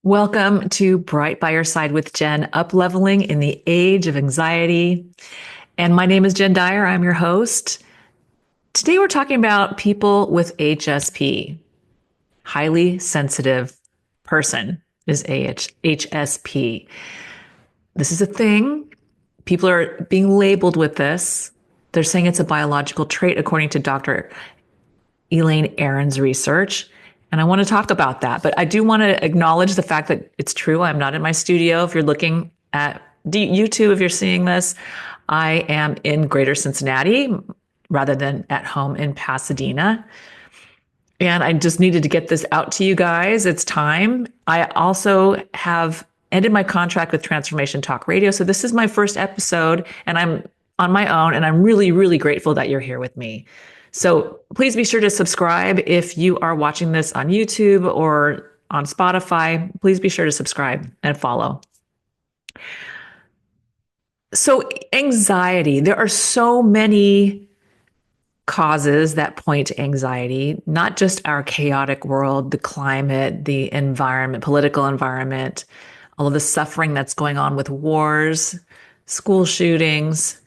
Welcome to Bright by Your Side with Jen, up leveling in the age of anxiety. And my name is Jen Dyer. I'm your host. Today we're talking about people with HSP. Highly sensitive person is HSP. This is a thing. People are being labeled with this. They're saying it's a biological trait according to Dr. Elaine Aron's research. And I want to talk about that. But I do want to acknowledge the fact that it's true. I'm not in my studio. If you're looking at YouTube, if you're seeing this, I am in Greater Cincinnati rather than at home in Pasadena. And I just needed to get this out to you guys. It's time. I also have ended my contract with Transformation Talk Radio. So this is my first episode and I'm on my own. And I'm really, really grateful that you're here with me. So please be sure to subscribe if you are watching this on YouTube or on Spotify. Please be sure to subscribe and follow. So anxiety, there are so many causes that point to anxiety, not just our chaotic world, the climate, the environment, political environment, all of the suffering that's going on with wars, school shootings,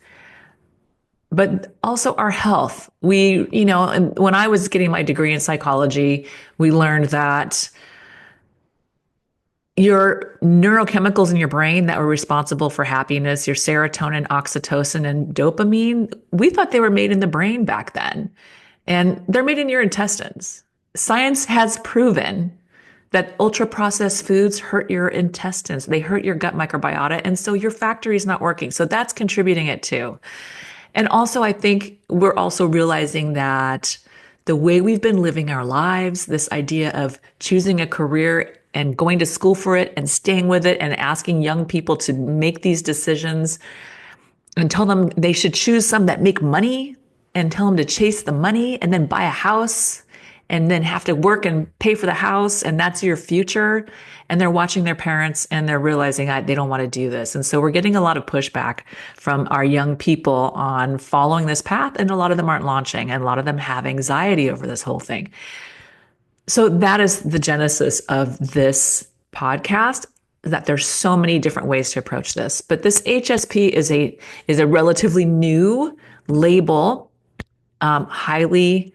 but also our health. And when I was getting my degree in psychology, we learned that your neurochemicals in your brain that were responsible for happiness, your serotonin, oxytocin, and dopamine, we thought they were made in the brain back then. And they're made in your intestines. Science has proven that ultra processed foods hurt your intestines. They hurt your gut microbiota. And so your factory is not working. So that's contributing it too. And also, I think we're also realizing that the way we've been living our lives, this idea of choosing a career and going to school for it and staying with it and asking young people to make these decisions and tell them they should choose some that make money and tell them to chase the money and then buy a house and then have to work and pay for the house and that's your future. And they're watching their parents and they're realizing they don't want to do this. And so we're getting a lot of pushback from our young people on following this path. And a lot of them aren't launching and a lot of them have anxiety over this whole thing. So that is the genesis of this podcast, that there's so many different ways to approach this. But this HSP is a relatively new label, highly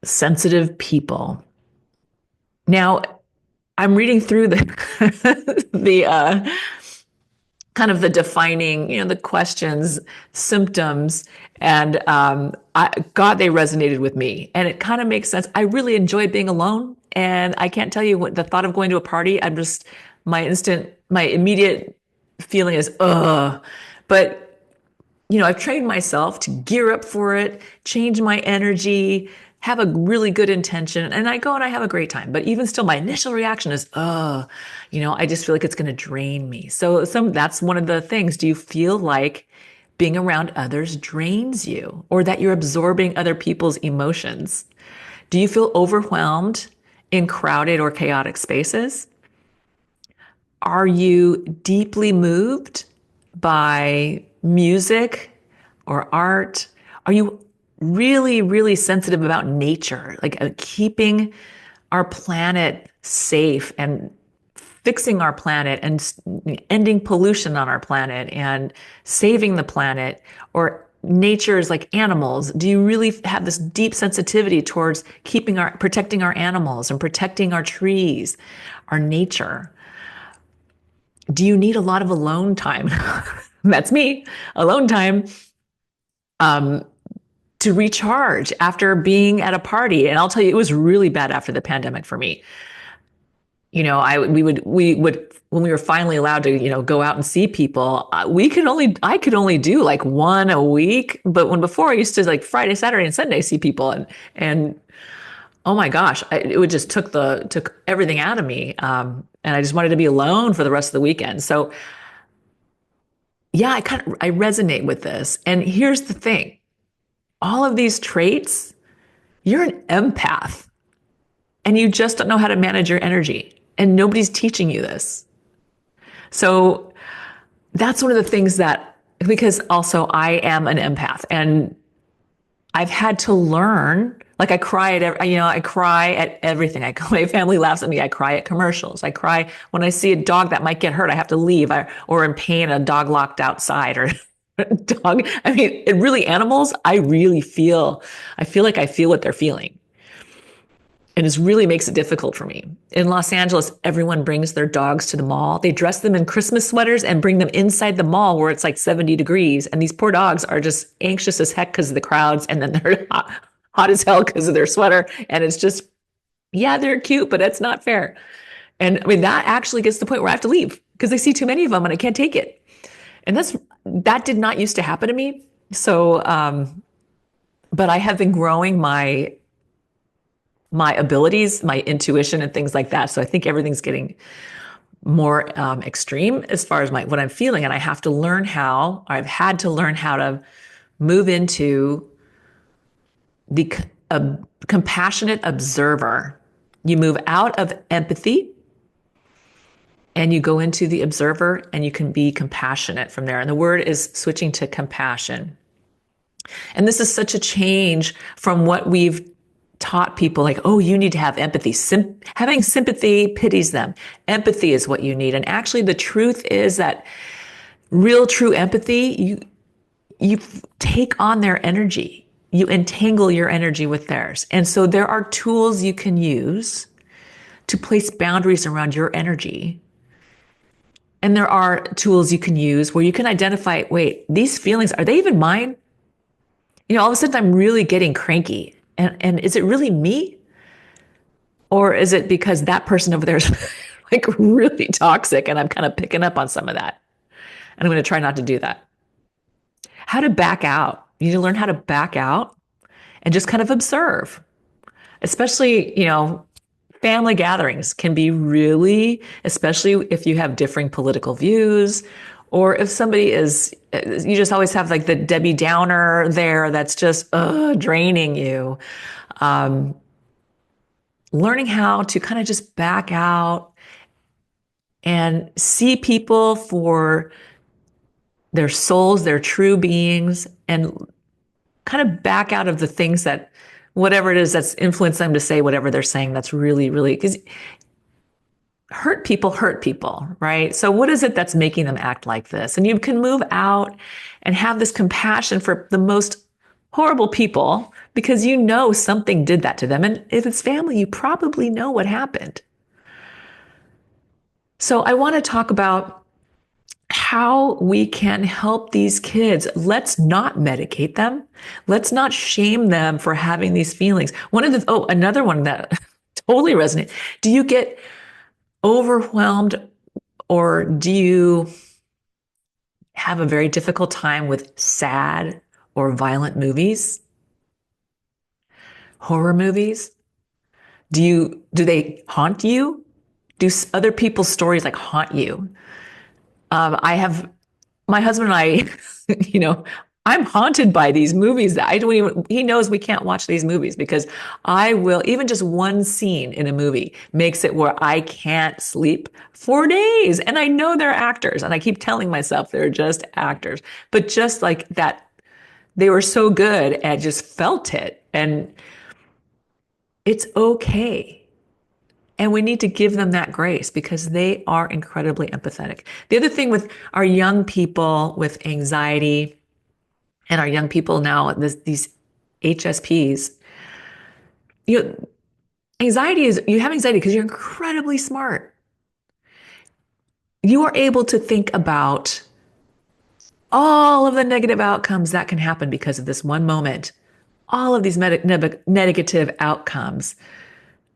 sensitive people. Now, I'm reading through the kind of the defining, the questions, symptoms, and God, they resonated with me, and it kind of makes sense. I really enjoy being alone, and I can't tell you what the thought of going to a party. My immediate feeling is ugh, but. I've trained myself to gear up for it, change my energy, have a really good intention, and I go and I have a great time. But even still, my initial reaction is, I just feel like it's going to drain me. So that's one of the things. Do you feel like being around others drains you or that you're absorbing other people's emotions? Do you feel overwhelmed in crowded or chaotic spaces? Are you deeply moved by music or art? Are you really, really sensitive about nature, like keeping our planet safe and fixing our planet and ending pollution on our planet and saving the planet? Or nature is like animals. Do you really have this deep sensitivity towards protecting our animals and protecting our trees, our nature? Do you need a lot of alone time? That's me, alone time, to recharge after being at a party. And I'll tell you, it was really bad after the pandemic for me. We would, when we were finally allowed to, go out and see people, I could only do like one a week. But before I used to like Friday, Saturday, and Sunday see people and oh my gosh, it would just took everything out of me. And I just wanted to be alone for the rest of the weekend. So yeah, I resonate with this. And here's the thing. All of these traits, you're an empath and you just don't know how to manage your energy and nobody's teaching you this. So that's one of the things because also I am an empath and I've had to learn, Like I cry at, I cry at everything. My family laughs at me. I cry at commercials. I cry when I see a dog that might get hurt. I have to leave, or in pain, a dog locked outside, or dog. I mean, it really animals. I feel like I feel what they're feeling. And it really makes it difficult for me. In Los Angeles, everyone brings their dogs to the mall. They dress them in Christmas sweaters and bring them inside the mall where it's like 70 degrees. And these poor dogs are just anxious as heck because of the crowds. And then they're hot as hell because of their sweater. And it's just, yeah, they're cute, but it's not fair. And I mean, that actually gets to the point where I have to leave because I see too many of them and I can't take it. And that did not used to happen to me. So, but I have been growing my abilities, my intuition, and things like that. So I think everything's getting more extreme as far as what I'm feeling, and I've had to learn how to move into the compassionate observer. You move out of empathy and you go into the observer, and you can be compassionate from there. And the word is switching to compassion. And this is such a change from what we've taught people, like, oh, you need to have empathy. Having sympathy pities them. Empathy is what you need. And actually, the truth is that real, true empathy, you take on their energy. You entangle your energy with theirs. And so there are tools you can use to place boundaries around your energy. And there are tools you can use where you can identify, wait, these feelings, are they even mine? All of a sudden I'm really getting cranky. And is it really me? Or is it because that person over there is like really toxic and I'm kind of picking up on some of that? And I'm going to try not to do that. How to back out. You need to learn how to back out and just kind of observe. Especially, family gatherings can be really, especially if you have differing political views, or if somebody you just always have like the Debbie Downer there that's just draining you. Learning how to kind of just back out and see people for their souls, their true beings, and kind of back out of the things that, whatever it is that's influenced them to say whatever they're saying, that's really, really, because hurt people, right? So what is it that's making them act like this? And you can move out and have this compassion for the most horrible people because something did that to them. And if it's family, you probably know what happened. So I want to talk about how we can help these kids. Let's not medicate them. Let's not shame them for having these feelings. Another one that totally resonates. Do you get overwhelmed, or do you have a very difficult time with sad or violent movies? Horror movies? Do they haunt you? Do other people's stories like haunt you? I have my husband and I, I'm haunted by these movies that he knows we can't watch these movies because even just one scene in a movie makes it where I can't sleep for days. And I know they're actors and I keep telling myself they're just actors, but just like that, they were so good and I just felt it. And it's okay. And we need to give them that grace because they are incredibly empathetic. The other thing with our young people with anxiety and our young people now, these HSPs, anxiety you have anxiety because you're incredibly smart. You are able to think about all of the negative outcomes that can happen because of this one moment, all of these negative outcomes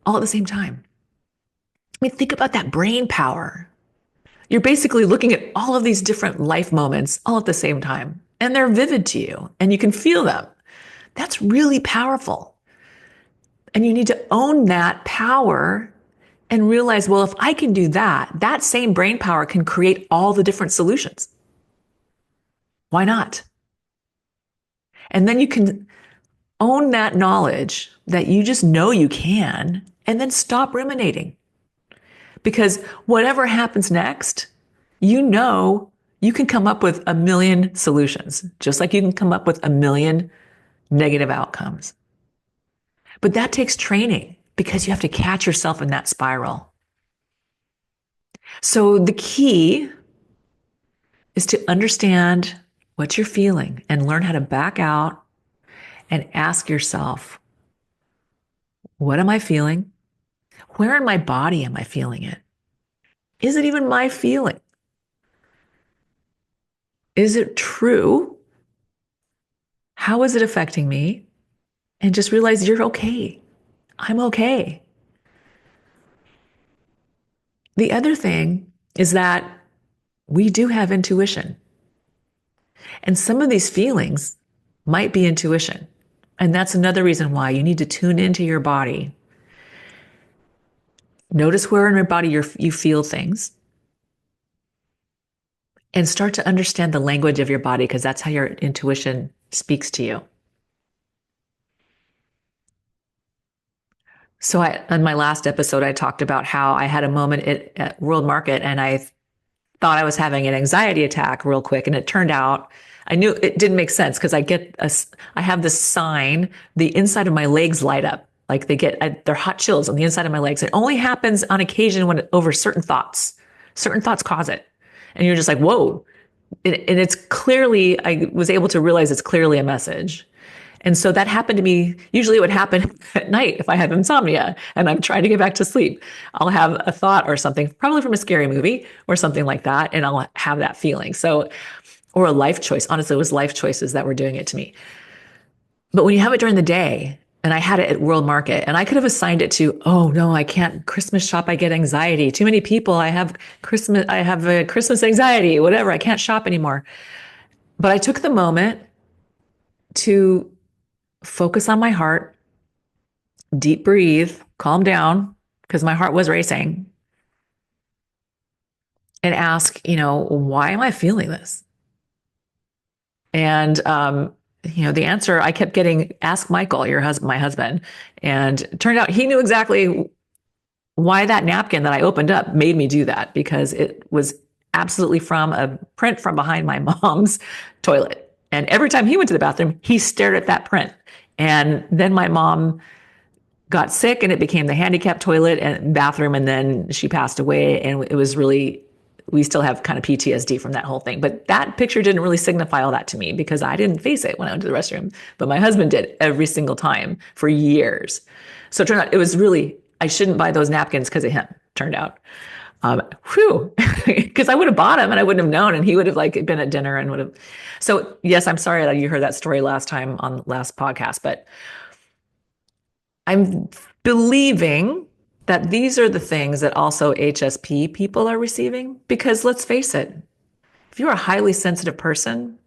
all at the same time. I mean, think about that brain power. You're basically looking at all of these different life moments all at the same time, and they're vivid to you, and you can feel them. That's really powerful. And you need to own that power and realize, well, if I can do that, that same brain power can create all the different solutions. Why not? And then you can own that knowledge that you just know you can, and then stop ruminating. Because whatever happens next, you can come up with a million solutions, just like you can come up with a million negative outcomes. But that takes training because you have to catch yourself in that spiral. So the key is to understand what you're feeling and learn how to back out and ask yourself, what am I feeling? Where in my body am I feeling it? Is it even my feeling? Is it true? How is it affecting me? And just realize you're okay. I'm okay. The other thing is that we do have intuition. And some of these feelings might be intuition. And that's another reason why you need to tune into your body. Notice where in your body you feel things and start to understand the language of your body because that's how your intuition speaks to you. So in my last episode, I talked about how I had a moment at World Market and I thought I was having an anxiety attack real quick. And it turned out I knew it didn't make sense because I have this sign, the inside of my legs light up. Like they're hot chills on the inside of my legs. It only happens on occasion over certain thoughts cause it. And you're just like, whoa. And it's clearly, I was able to realize it's clearly a message. And so that happened to me. Usually it would happen at night if I have insomnia and I'm trying to get back to sleep. I'll have a thought or something, probably from a scary movie or something like that. And I'll have that feeling. So, or a life choice. Honestly, it was life choices that were doing it to me. But when you have it during the day, and I had it at World Market, and I could have assigned it to, oh no, I can't Christmas shop. I get anxiety. Too many people. I have a Christmas anxiety, whatever. I can't shop anymore. But I took the moment to focus on my heart, deep breathe, calm down, because my heart was racing, and ask, why am I feeling this? And, the answer I kept getting, ask Michael, my husband. And it turned out he knew exactly why that napkin that I opened up made me do that, because it was absolutely from a print from behind my mom's toilet. And every time he went to the bathroom, he stared at that print. And then my mom got sick and it became the handicap toilet and bathroom. And then she passed away. And it was really, we still have kind of PTSD from that whole thing. But that picture didn't really signify all that to me because I didn't face it when I went to the restroom. But my husband did every single time for years. So it turned out it was really, I shouldn't buy those napkins because of him, turned out. Because I would have bought him and I wouldn't have known, and he would have been at dinner and would have. So yes, I'm sorry that you heard that story last time on the last podcast, but I'm believing that these are the things that also HSP people are receiving, because let's face it, if you're a highly sensitive person,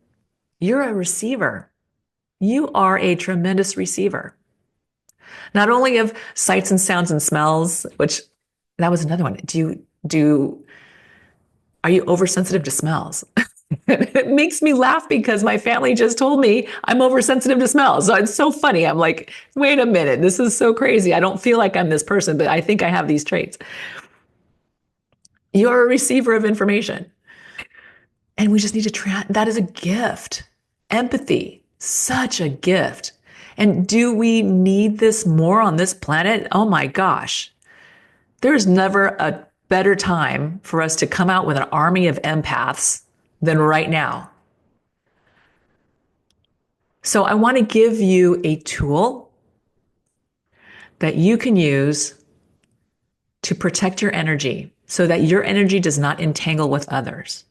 you're a receiver. You are a tremendous receiver. Not only of sights and sounds and smells, which that was another one. Are you oversensitive to smells? It makes me laugh because my family just told me I'm oversensitive to smells. So it's so funny. I'm like, wait a minute, this is so crazy. I don't feel like I'm this person, but I think I have these traits. You're a receiver of information. And we just need to that is a gift. Empathy, such a gift. And do we need this more on this planet? Oh my gosh. There's never a better time for us to come out with an army of empaths than right now. So I want to give you a tool that you can use to protect your energy so that your energy does not entangle with others.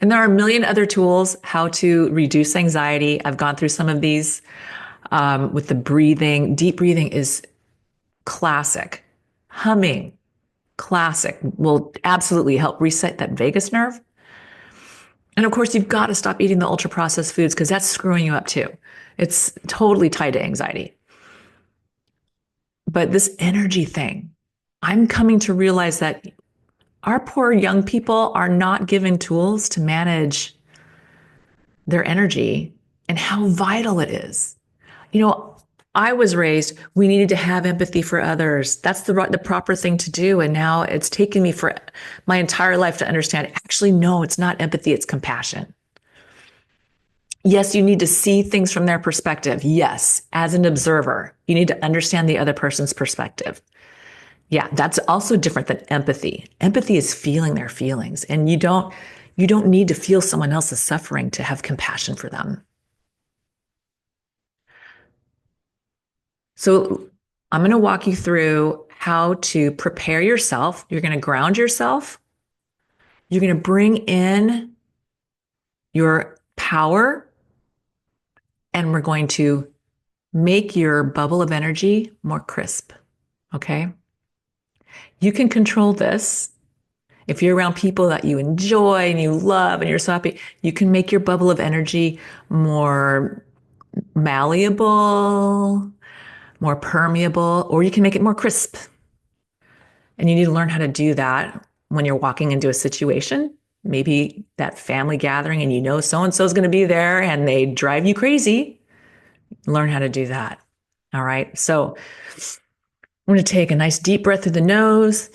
And there are a million other tools how to reduce anxiety. I've gone through some of these with the breathing. Deep breathing is classic. Humming, classic, will absolutely help reset that vagus nerve. And of course, you've got to stop eating the ultra processed foods because that's screwing you up too. It's totally tied to anxiety. But this energy thing, I'm coming to realize that our poor young people are not given tools to manage their energy and how vital it is. I was raised, we needed to have empathy for others. That's the proper thing to do. And now it's taken me for my entire life to understand, actually, no, it's not empathy, it's compassion. Yes, you need to see things from their perspective. Yes, as an observer, you need to understand the other person's perspective. Yeah, that's also different than empathy. Empathy is feeling their feelings, and you don't need to feel someone else's suffering to have compassion for them. So, I'm going to walk you through how to prepare yourself. You're going to ground yourself. You're going to bring in your power, and we're going to make your bubble of energy more crisp. Okay. You can control this. If you're around people that you enjoy and you love and you're so happy, you can make your bubble of energy more malleable, more permeable, or you can make it more crisp. And you need to learn how to do that when you're walking into a situation, maybe that family gathering, and you know so and so is going to be there and they drive you crazy. Learn how to do that. All right. So I'm going to take a nice deep breath through the nose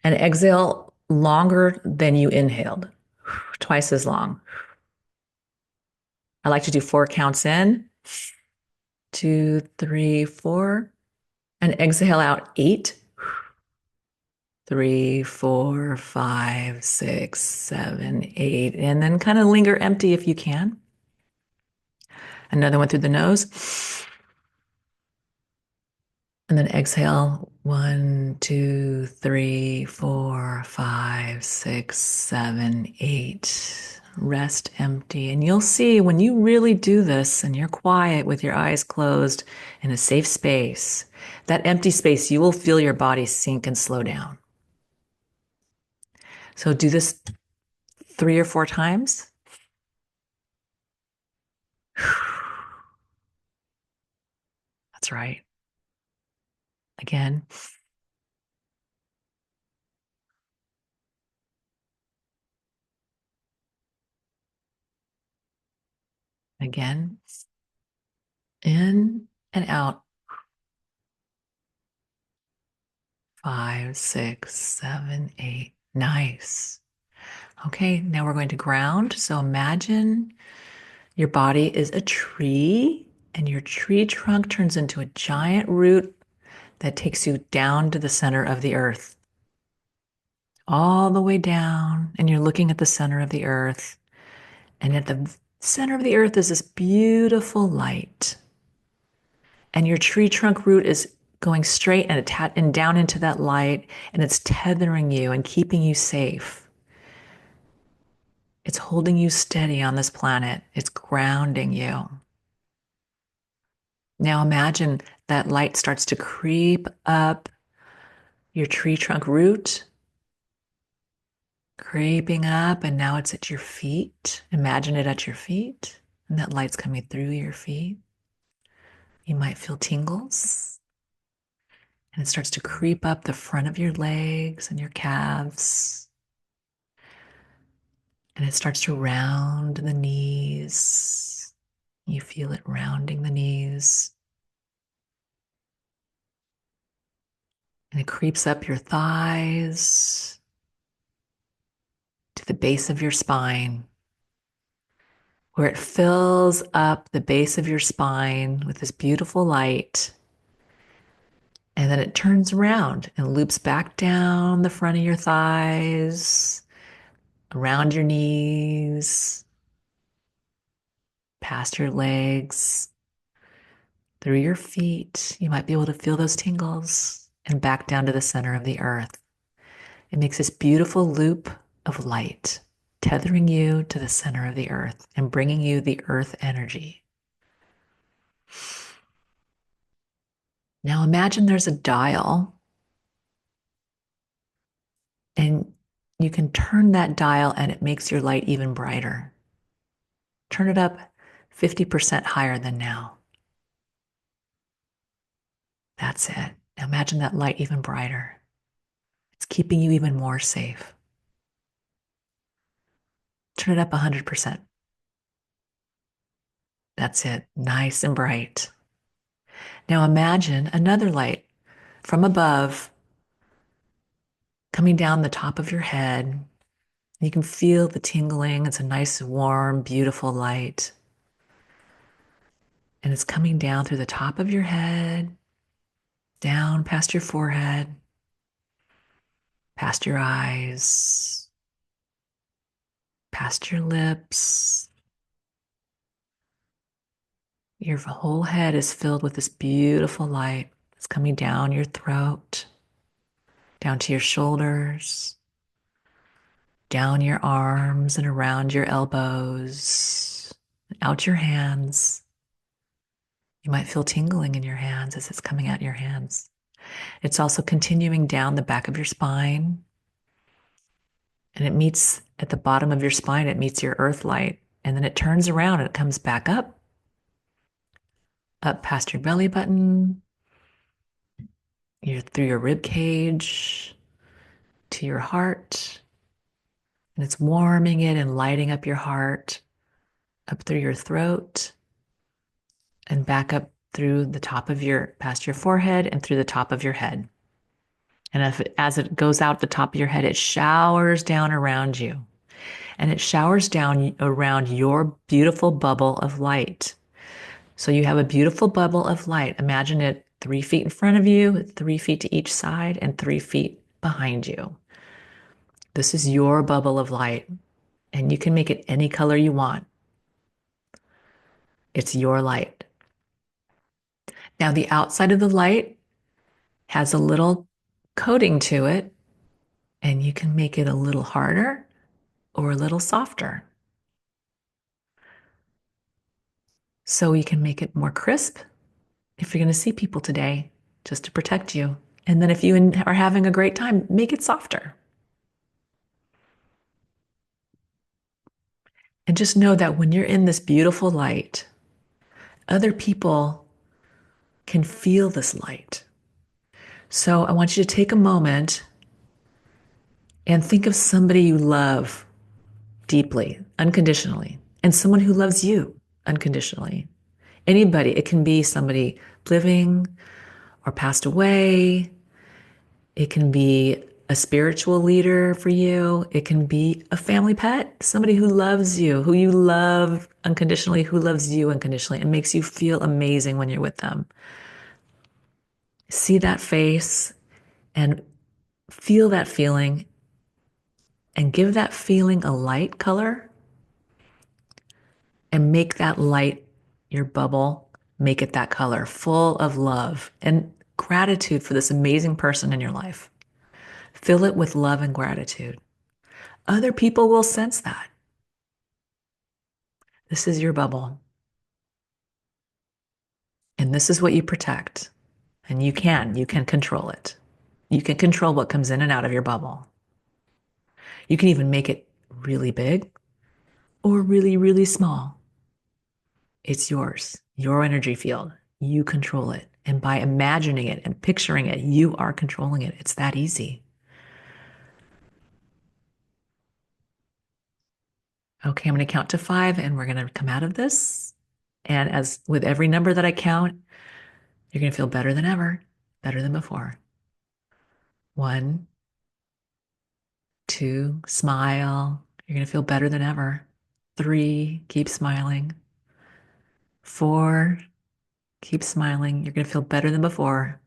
and exhale longer than you inhaled, twice as long. I like to do 4 counts in, 2, 3, 4, and exhale out 8, 3, 4, 5, 6, 7, 8, and then kind of linger empty if you can. Another one through the nose. And then exhale 1, 2, 3, 4, 5, 6, 7, 8. Rest empty. And you'll see when you really do this and you're quiet with your eyes closed in a safe space, that empty space, you will feel your body sink and slow down. So do this 3 or 4 times. That's right. Again, again, in and out. 5, 6, 7, 8. Nice. Okay, now we're going to ground. So imagine your body is a tree and your tree trunk turns into a giant root that takes you down to the center of the earth, all the way down. And you're looking at the center of the earth. And at the center of the earth is this beautiful light. And your tree trunk root is going straight and down into that light, and it's tethering you and keeping you safe. It's holding you steady on this planet. It's grounding you. Now imagine that light starts to creep up your tree trunk root, creeping up, and now it's at your feet. Imagine it at your feet, and that light's coming through your feet. You might feel tingles, and it starts to creep up the front of your legs and your calves, and it starts to round the knees. You feel it rounding the knees. And it creeps up your thighs to the base of your spine, where it fills up the base of your spine with this beautiful light. And then it turns around and loops back down the front of your thighs, around your knees, past your legs, through your feet. You might be able to feel those tingles and back down to the center of the earth. It makes this beautiful loop of light, tethering you to the center of the earth and bringing you the earth energy. Now imagine there's a dial, and you can turn that dial and it makes your light even brighter. Turn it up 50% higher than now. That's it. Now imagine that light even brighter. It's keeping you even more safe. Turn it up 100%. That's it. Nice and bright. Now imagine another light from above coming down the top of your head, You can feel the tingling. It's a nice, warm, beautiful light. And it's coming down through the top of your head, down past your forehead, past your eyes, past your lips. Your whole head is filled with this beautiful light. It's coming down your throat, down to your shoulders, down your arms and around your elbows, out your hands. You might feel tingling in your hands as it's coming out your hands. It's also continuing down the back of your spine, and it meets at the bottom of your spine, it meets your earth light, and then it turns around and it comes back up, up past your belly button, through your rib cage to your heart, and it's warming it and lighting up your heart, up through your throat, and back up through the top of past your forehead and through the top of your head. And as it goes out the top of your head, it showers down around you. And it showers down around your beautiful bubble of light. So you have a beautiful bubble of light. Imagine it 3 feet in front of you, 3 feet to each side, and 3 feet behind you. This is your bubble of light, and you can make it any color you want. It's your light. Now, the outside of the light has a little coating to it, and you can make it a little harder or a little softer. So you can make it more crisp if you're going to see people today, just to protect you. And then if you are having a great time, make it softer. And just know that when you're in this beautiful light, other people can feel this light. So I want you to take a moment and think of somebody you love deeply, unconditionally, and someone who loves you unconditionally. Anybody, it can be somebody living or passed away. It can be a spiritual leader for you. It can be a family pet, somebody who loves you, who you love unconditionally, who loves you unconditionally, and makes you feel amazing when you're with them. See that face and feel that feeling and give that feeling a light color and make that light your bubble, make it that color, full of love and gratitude for this amazing person in your life. Fill it with love and gratitude. Other people will sense that. This is your bubble. And this is what you protect. And you can control it. You can control what comes in and out of your bubble. You can even make it really big or really, really small. It's yours, your energy field. You control it. And by imagining it and picturing it, you are controlling it. It's that easy. Okay, I'm going to count to 5 and we're going to come out of this. And as with every number that I count, you're going to feel better than ever, better than before. 1, 2, smile. You're going to feel better than ever. 3, keep smiling. 4, keep smiling. You're going to feel better than before.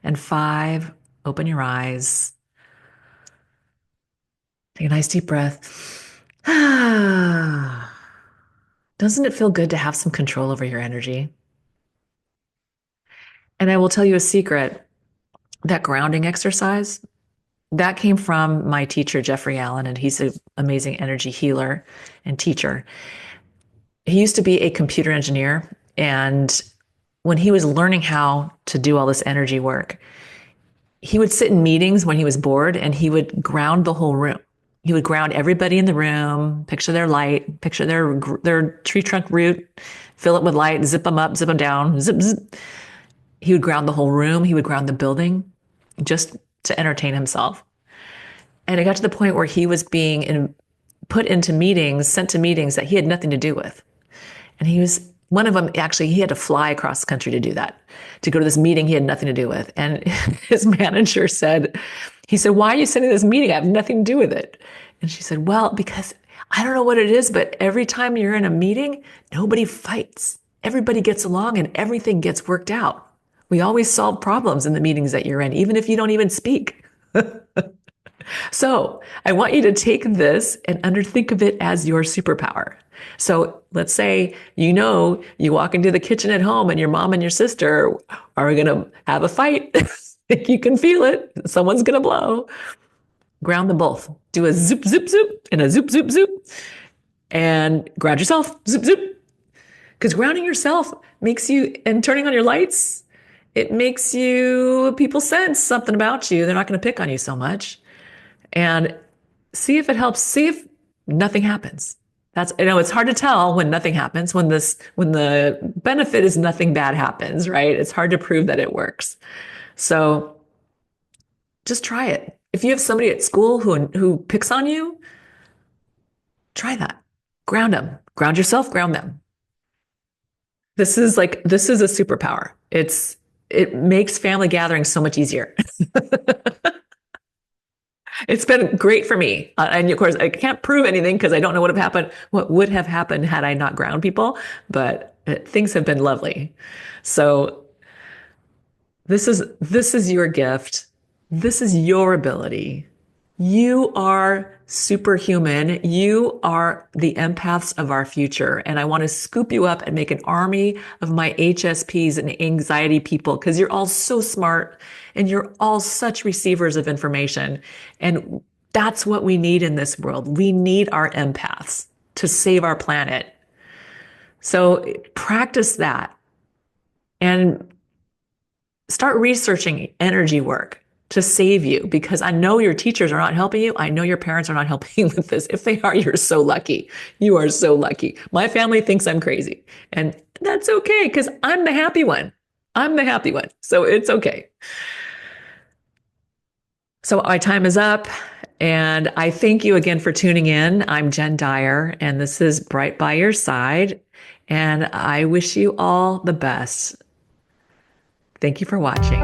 And 5, open your eyes. Take a nice deep breath. Doesn't it feel good to have some control over your energy? And I will tell you a secret, that grounding exercise, that came from my teacher, Jeffrey Allen, and he's an amazing energy healer and teacher. He used to be a computer engineer, and when he was learning how to do all this energy work, he would sit in meetings when he was bored and he would ground the whole room. He would ground everybody in the room, picture their light, picture their tree trunk root, fill it with light, zip them up, zip them down, zip, zip. He would ground the whole room. He would ground the building just to entertain himself. And it got to the point where he was being put into meetings, sent to meetings that he had nothing to do with. And one of them, actually, he had to fly across the country to do that, to go to this meeting he had nothing to do with. And his manager said, why are you sitting in this meeting? I have nothing to do with it. And she said, well, because I don't know what it is, but every time you're in a meeting, nobody fights. Everybody gets along and everything gets worked out. We always solve problems in the meetings that you're in, even if you don't even speak. So I want you to take this and think of it as your superpower. So let's say you walk into the kitchen at home and your mom and your sister are going to have a fight. You can feel it. Someone's going to blow. Ground them both. Do a zoop, zoop, zoop and a zoop, zoop, zoop. And ground yourself. Zoop, zoop. Because grounding yourself makes you, and turning on your lights, it makes people sense something about you. They're not going to pick on you so much. And see if it helps. See if nothing happens. It's hard to tell when nothing happens, when the benefit is nothing bad happens, right? It's hard to prove that it works. So just try it. If you have somebody at school who picks on you, try that. Ground them. Ground yourself, ground them. This is a superpower. It makes family gatherings so much easier. It's been great for me. And of course, I can't prove anything because I don't know what would have happened had I not ground people, but things have been lovely. So this is your gift. This is your ability. You are superhuman. You are the empaths of our future. And I want to scoop you up and make an army of my HSPs and anxiety people because you're all so smart and you're all such receivers of information. And that's what we need in this world. We need our empaths to save our planet. So practice that and start researching energy work to save you because I know your teachers are not helping you. I know your parents are not helping you with this. If they are, you're so lucky. You are so lucky. My family thinks I'm crazy, and that's okay because I'm the happy one. I'm the happy one. So it's okay. So my time is up, and I thank you again for tuning in. I'm Jen Dyer, and this is Bright by Your Side, and I wish you all the best. Thank you for watching.